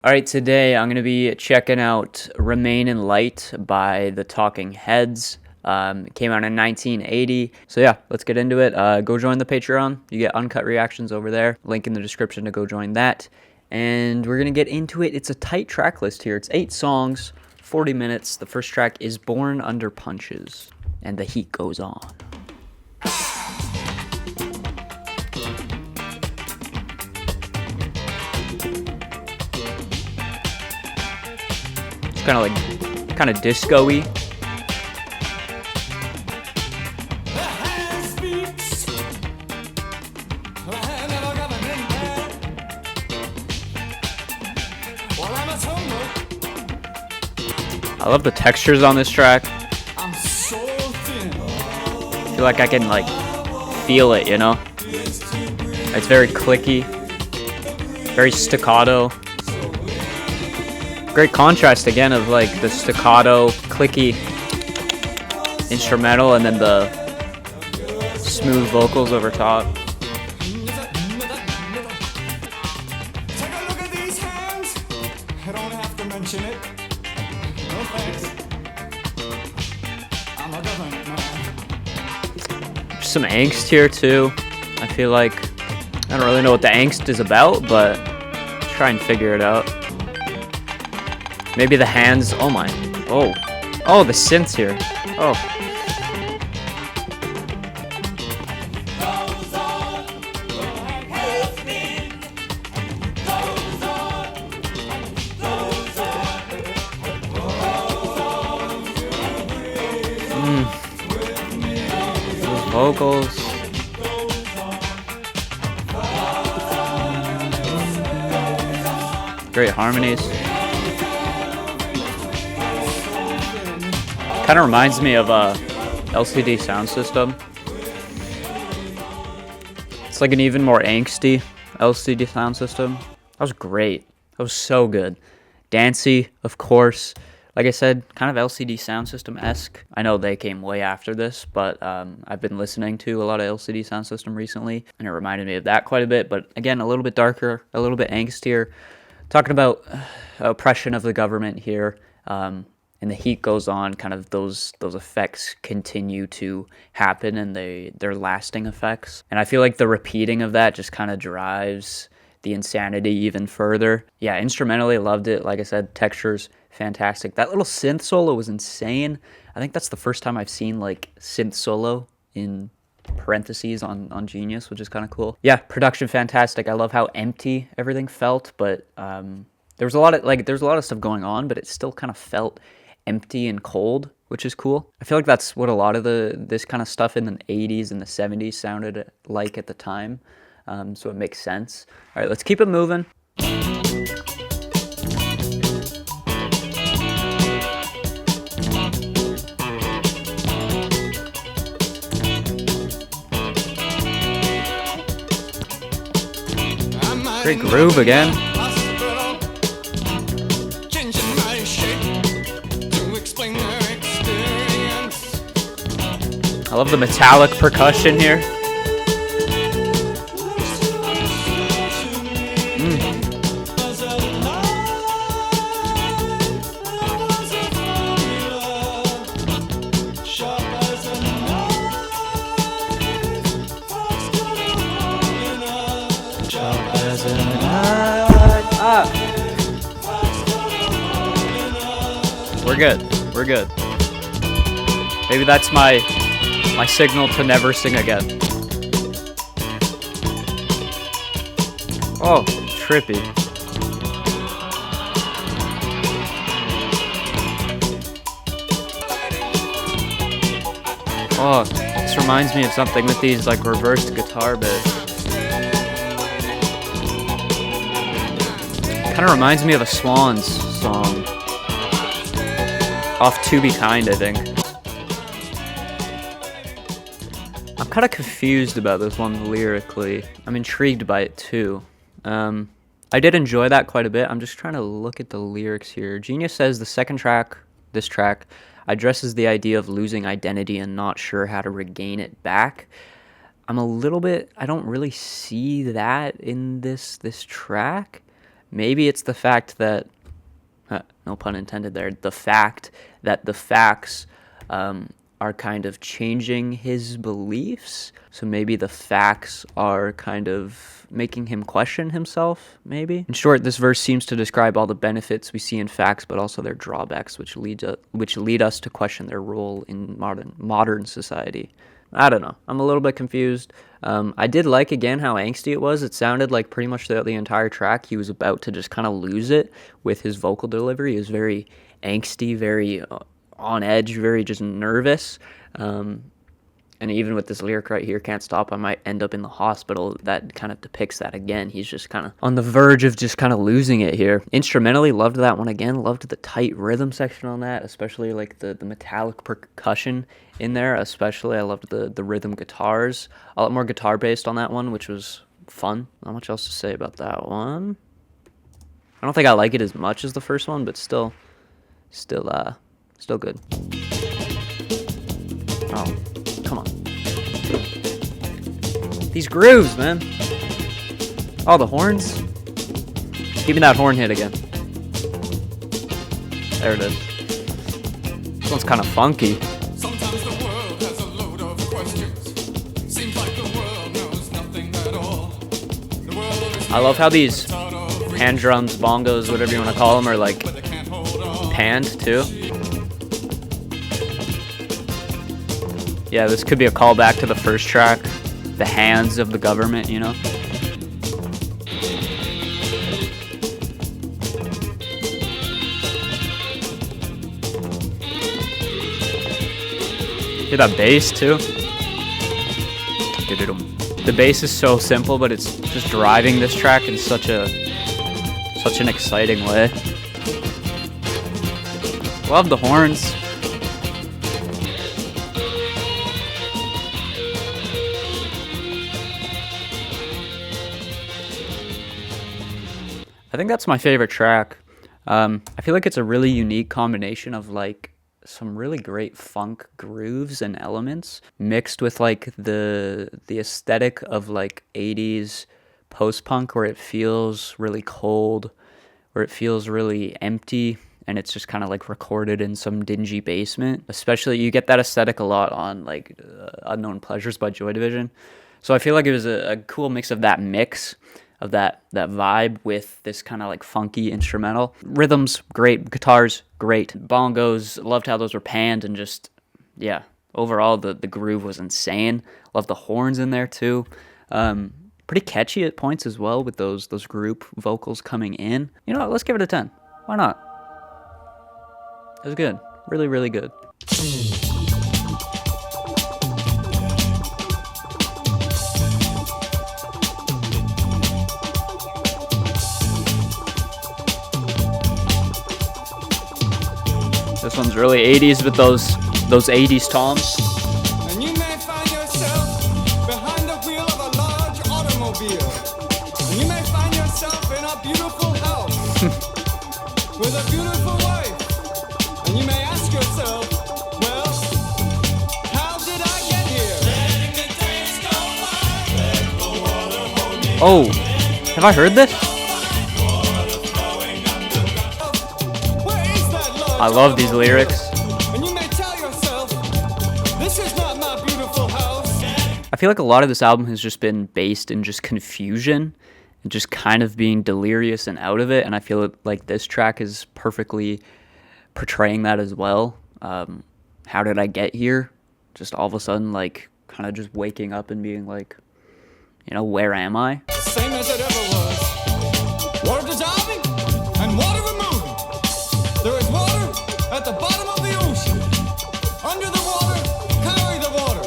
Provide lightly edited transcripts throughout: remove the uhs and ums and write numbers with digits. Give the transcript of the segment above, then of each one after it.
All right, today I'm going to be checking out Remain in Light by the Talking Heads. It came out in 1980. So yeah, let's get into it. Go join the Patreon. You get uncut reactions over there. Link in the description to go join that. And we're going to get into it. It's a tight track list here. It's 8 songs, 40 minutes. The first track is Born Under Punches. And the heat goes on. It's kind of disco-y. I love the textures on this track. I feel like I can feel it, you know? It's very clicky, very staccato. Great contrast again of the staccato, clicky instrumental and then the smooth vocals over top. Some angst here too. I feel like I don't really know what the angst is about, but try and figure it out. Maybe the hands. Oh my. Oh, the synths here. Oh. Those vocals. Great harmonies. Kind of reminds me of a LCD sound system. It's like an even more angsty LCD sound system. That was great. That was so good. Dancey, of course. Like I said, kind of LCD sound system-esque. I know they came way after this, but I've been listening to a lot of LCD sound system recently, and it reminded me of that quite a bit. But again, a little bit darker, a little bit angstier. Talking about oppression of the government here. And the heat goes on, kind of those effects continue to happen, and they're lasting effects. And I feel like the repeating of that just kind of drives the insanity even further. Yeah, instrumentally, loved it. Like I said, textures, fantastic. That little synth solo was insane. I think that's the first time I've seen synth solo in parentheses on Genius, which is kind of cool. Yeah, production fantastic. I love how empty everything felt, but there was a lot of stuff going on, but it still kind of felt empty and cold, which is cool. I feel like that's what a lot of this kind of stuff in the 80s and the 70s sounded like at the time, so it makes sense. All right, let's keep it moving. Great groove again. I love the metallic percussion here. We're good. Maybe that's my signal to never sing again. Oh, trippy. Oh, this reminds me of something with these reversed guitar bits. Kind of reminds me of a Swans song. Off To Be Kind, I think. I'm kind of confused about this one lyrically. I'm intrigued by it too. I did enjoy that quite a bit. I'm just trying to look at the lyrics here. Genius says the second track, this track, addresses the idea of losing identity and not sure how to regain it back. I don't really see that in this track. maybe it's the fact that, no pun intended there, the fact that the facts are kind of changing his beliefs. So maybe the facts are kind of making him question himself, maybe. In short, this verse seems to describe all the benefits we see in facts, but also their drawbacks, which lead us to question their role in modern society. I don't know. I'm a little bit confused. I did like, again, how angsty it was. It sounded like pretty much throughout the entire track he was about to just kind of lose it with his vocal delivery. He was very angsty, very on edge, very just nervous. And even with this lyric right here, can't stop, I might end up in the hospital, that kind of depicts that again. He's just kind of on the verge of just kind of losing it here. Instrumentally, loved that one again. Loved the tight rhythm section on that, especially like the metallic percussion in there. Especially, I loved the rhythm guitars. A lot more guitar based on that one, which was fun. Not much else to say about that one. I don't think I like it as much as the first one, but still good. Oh, come on. These grooves, man. Oh, the horns. Give me that horn hit again. There it is. This one's kind of funky. Sometimes the world has a load of questions. Seems like the world knows nothing at all. The world is I love how these hand drums, bongos, whatever you want to call them, are like panned too. Yeah, this could be a callback to the first track. The hands of the government, you know? Hear that bass too? The bass is so simple, but it's just driving this track in such an exciting way. Love the horns. I think that's my favorite track. I feel like it's a really unique combination of like some really great funk grooves and elements mixed with like the aesthetic of like 80s post-punk, where it feels really cold, where it feels really empty, and it's just kind of like recorded in some dingy basement. Especially, you get that aesthetic a lot on like Unknown Pleasures by Joy Division. So I feel like it was a cool mix of that vibe with this kind of like funky instrumental. Rhythms, great. Guitars, great. Bongos, loved how those were panned, and just, yeah, overall the groove was insane. Love the horns in there too. Pretty catchy at points as well with those group vocals coming in. You know what, let's give it a 10. Why not? It was good. Really, really good. This one's really 80s with those 80s toms. And you may find yourself behind the wheel of a large automobile. And you may find yourself in a beautiful house with a beautiful wife. And you may ask yourself, well, how did I get here? Letting the days go by, let the water hold me. Oh, have I heard this? I love these lyrics. And you may tell yourself, this is not my beautiful house. I feel like a lot of this album has just been based in just confusion and just kind of being delirious and out of it. And I feel like this track is perfectly portraying that as well. How did I get here? Just all of a sudden, like, kind of just waking up and being like, you know, where am I? Same as it ever was. Water dissolving and water removing. There is water at the bottom of the ocean. Under the water, carry the water.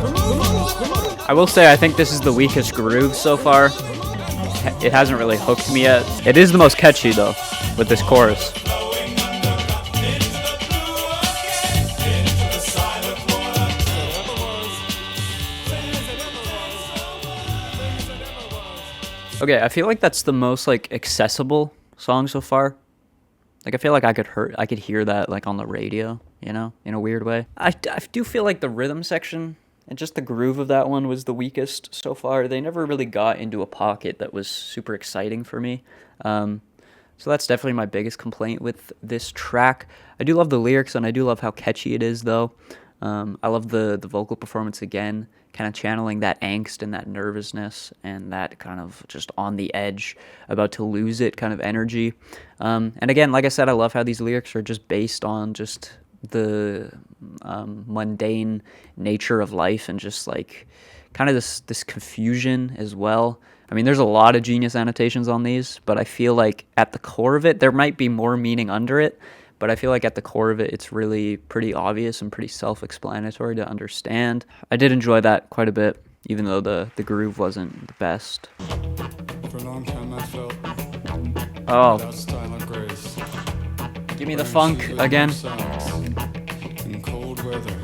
Remove. I will say I think this is the weakest groove so far. It hasn't really hooked me yet. It is the most catchy though, with this chorus. Okay, I feel like that's the most like accessible song so far. Like I feel like I could hear that like on the radio, you know, in a weird way. I do feel like the rhythm section and just the groove of that one was the weakest so far. They never really got into a pocket that was super exciting for me. So that's definitely my biggest complaint with this track. I do love the lyrics, and I do love how catchy it is, though. I love the vocal performance again, kind of channeling that angst and that nervousness and that kind of just on the edge, about to lose it kind of energy. And again, like I said, I love how these lyrics are just based on just the mundane nature of life and just like kind of this confusion as well. I mean, there's a lot of genius annotations on these, but I feel like at the core of it, there might be more meaning under it, but I feel like at the core of it, it's really pretty obvious and pretty self-explanatory to understand. I did enjoy that quite a bit, even though the groove wasn't the best. For a long time I felt Oh, without style or grace. give me the funk again. In cold weather,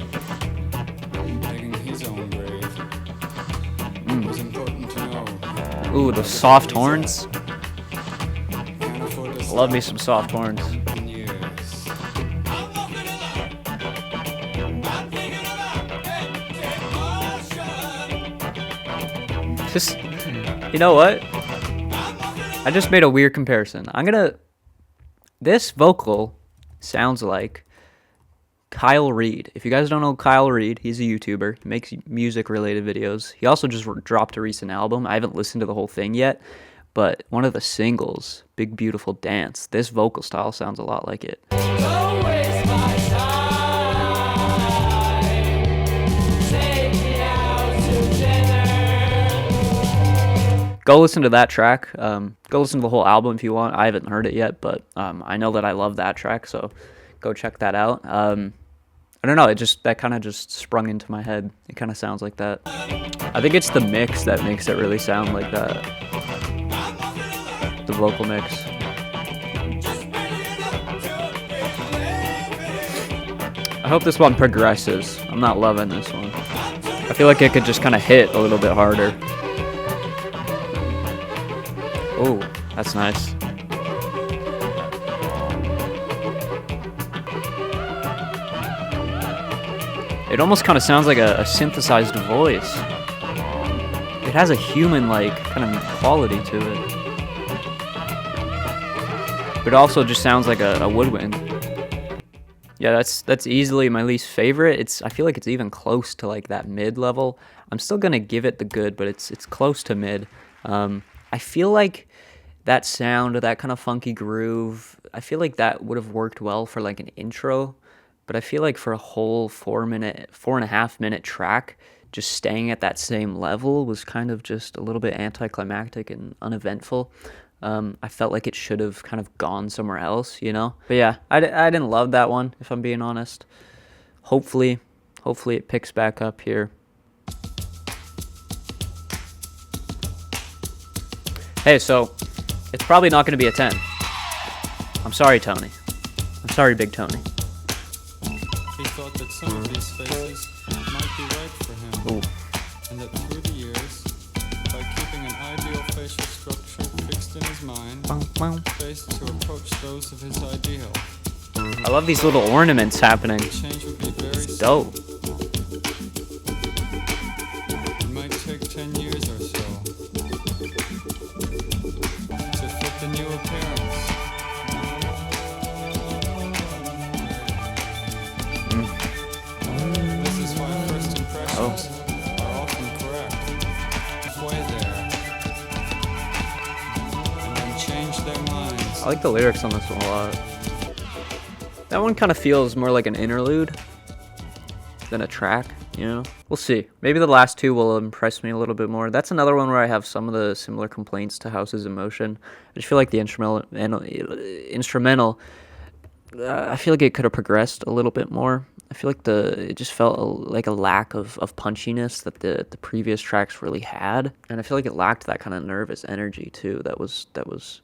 digging his own grave. It was important to know. Ooh, the soft horns. Can't afford to Love me some soft horns. in years. Just, you know what? I just made a weird comparison. This vocal sounds like Kyle Reed. If you guys don't know Kyle Reed, he's a YouTuber. He makes music-related videos. He also just dropped a recent album. I haven't listened to the whole thing yet, but one of the singles, Big Beautiful Dance, this vocal style sounds a lot like it. Go listen to that track. Go listen to the whole album if you want. I haven't heard it yet, but I know that I love that track, so go check that out. I don't know, that kind of just sprung into my head. It kind of sounds like that. I think it's the mix that makes it really sound like that. The vocal mix. I hope this one progresses. I'm not loving this one. I feel like it could just kind of hit a little bit harder. Oh, that's nice. It almost kind of sounds like a synthesized voice. It has a human-like kind of quality to it. But it also just sounds like a woodwind. Yeah, that's easily my least favorite. I feel like it's even close to like that mid level. I'm still gonna give it the good, but it's close to mid. I feel like that sound, that kind of funky groove, I feel like that would have worked well for like an intro, but I feel like for a whole 4.5 minute track, just staying at that same level was kind of just a little bit anticlimactic and uneventful. I felt like it should have kind of gone somewhere else, you know? But yeah, I didn't love that one, if I'm being honest. Hopefully it picks back up here. Hey, so it's probably not going to be a 10. I'm sorry, Tony. I'm sorry, Big Tony. He thought that some of these faces might be right for him. Ooh. And that through the years, by keeping an ideal facial structure fixed in his mind, faced to approach those of his ideal, I love these little ornaments happening. change would be very It's dope. It might take 10 years or so to fit the new appearance. This is why first impressions are often correct, halfway there, and then change their minds. I like the lyrics on this one a lot. That one kind of feels more like an interlude than a track, you know? We'll see. Maybe the last two will impress me a little bit more. That's another one where I have some of the similar complaints to House's Emotion. I just feel like the instrumental, I feel like it could have progressed a little bit more. I feel like it just felt like a lack of punchiness that the previous tracks really had. And I feel like it lacked that kind of nervous energy too. That was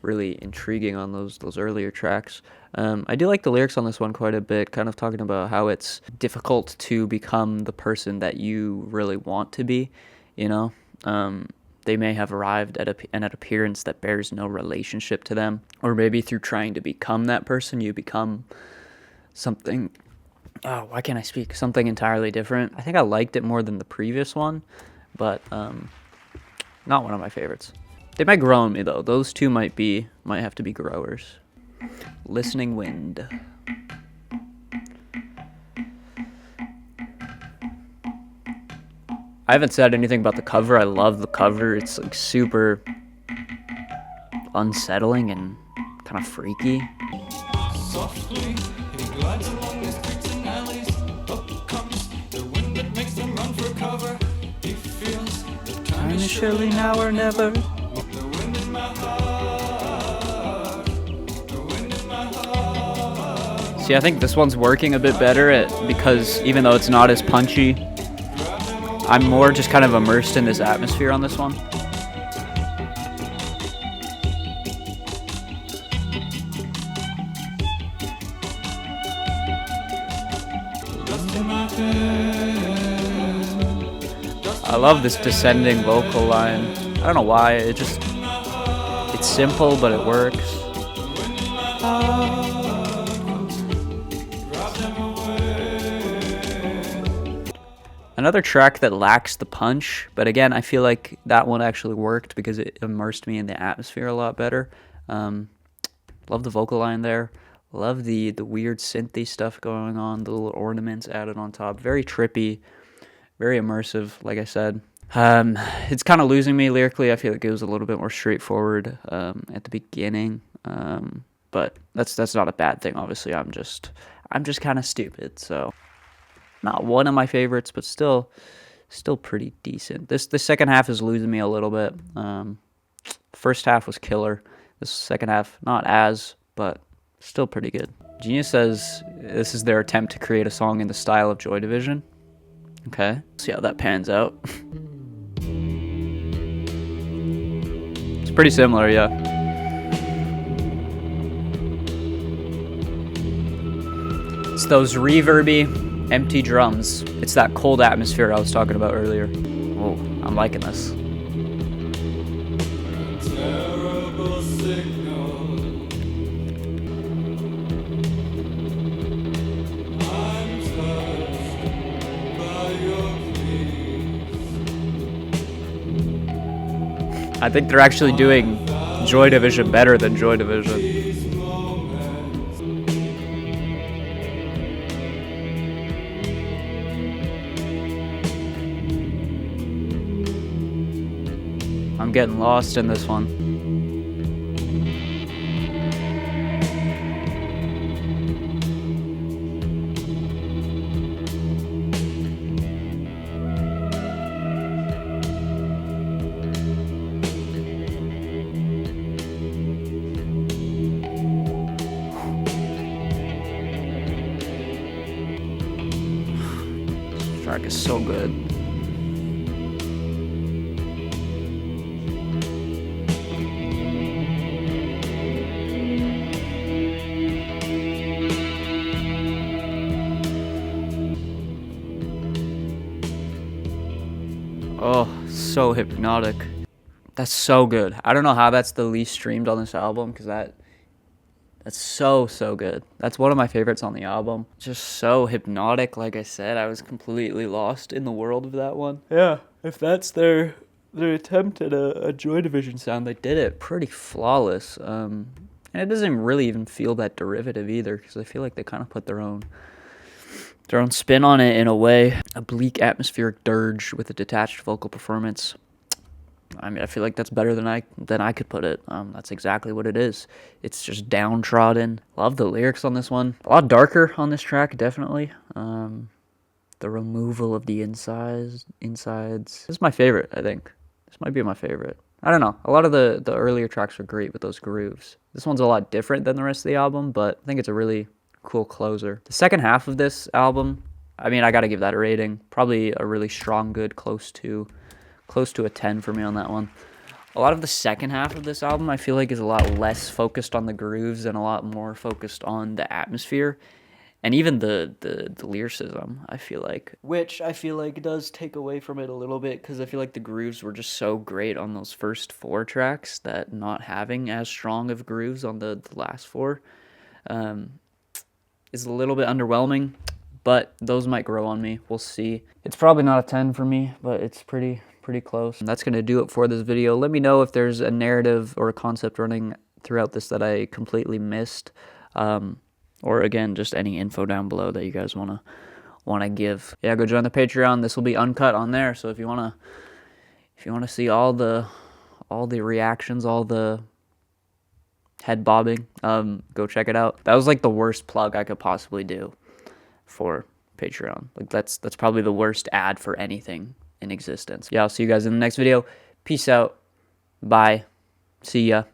really intriguing on those earlier tracks. I do like the lyrics on this one quite a bit, kind of talking about how it's difficult to become the person that you really want to be, you know? They may have arrived at an appearance that bears no relationship to them, or maybe through trying to become that person, you become something Oh, why can't I speak? Something entirely different. I think I liked it more than the previous one, but not one of my favorites. They might grow on me though. Those two might have to be growers. Listening Wind. I haven't said anything about the cover. I love the cover. It's like super unsettling and kind of freaky. Softly, he glides along the streets and alleys. Up comes the wind that makes them run for cover. He feels the time is surely now or never. The wind in my heart. The wind in my heart. See, I think this one's working a bit better because even though it's not as punchy, I'm more just kind of immersed in this atmosphere on this one. I love this descending vocal line. I don't know why, it's simple, but it works. Another track that lacks the punch, but again, I feel like that one actually worked because it immersed me in the atmosphere a lot better. Love the vocal line there. Love the weird synthy stuff going on, the little ornaments added on top. Very trippy, very immersive, like I said. It's kind of losing me lyrically. I feel like it was a little bit more straightforward at the beginning, but that's not a bad thing. Obviously, I'm just kind of stupid, so not one of my favorites, but still pretty decent. The second half is losing me a little bit. First half was killer. This second half not as, but still pretty good. Genius says this is their attempt to create a song in the style of Joy Division. Okay, see how that pans out. It's pretty similar, yeah. It's those reverby, empty drums. It's that cold atmosphere I was talking about earlier. Oh, I'm liking this. Terrible signal. I'm touched by your pleas. I think they're actually doing Joy Division better than Joy Division. These moments. I'm getting lost in this one. This track is so good. Oh, so hypnotic. That's so good. I don't know how that's the least streamed on this album because that's so good. That's one of my favorites on the album. Just so hypnotic, like I said. I was completely lost in the world of that one. Yeah, if that's their attempt at a Joy Division sound, they did it pretty flawless. And it doesn't really even feel that derivative either because I feel like they kind of put their own spin on it in a way. A bleak atmospheric dirge with a detached vocal performance. I mean, I feel like that's better than I could put it. That's exactly what it is. It's just downtrodden. Love the lyrics on this one. A lot darker on this track, definitely. The removal of the insides. This is my favorite, I think. This might be my favorite. I don't know. A lot of the earlier tracks are great with those grooves. This one's a lot different than the rest of the album, but I think it's a really cool closer. The second half of this album, I mean, I gotta give that a rating. Probably a really strong good, close to a 10 for me on that one. A lot of the second half of this album I feel like is a lot less focused on the grooves and a lot more focused on the atmosphere and even the lyricism, I feel like, which I feel like does take away from it a little bit because I feel like the grooves were just so great on those first 4 tracks that not having as strong of grooves on the last 4 is a little bit underwhelming, but those might grow on me. We'll see. It's probably not a 10 for me, but it's pretty close. And that's going to do it for this video. Let me know if there's a narrative or a concept running throughout this that I completely missed, or again, just any info down below that you guys want to give. Yeah, go join the Patreon. This will be uncut on there, so if you want to see all the reactions, all the head bobbing, go check it out. That was like the worst plug I could possibly do for Patreon. Like that's probably the worst ad for anything in existence. Yeah, I'll see you guys in the next video. Peace out. Bye. See ya.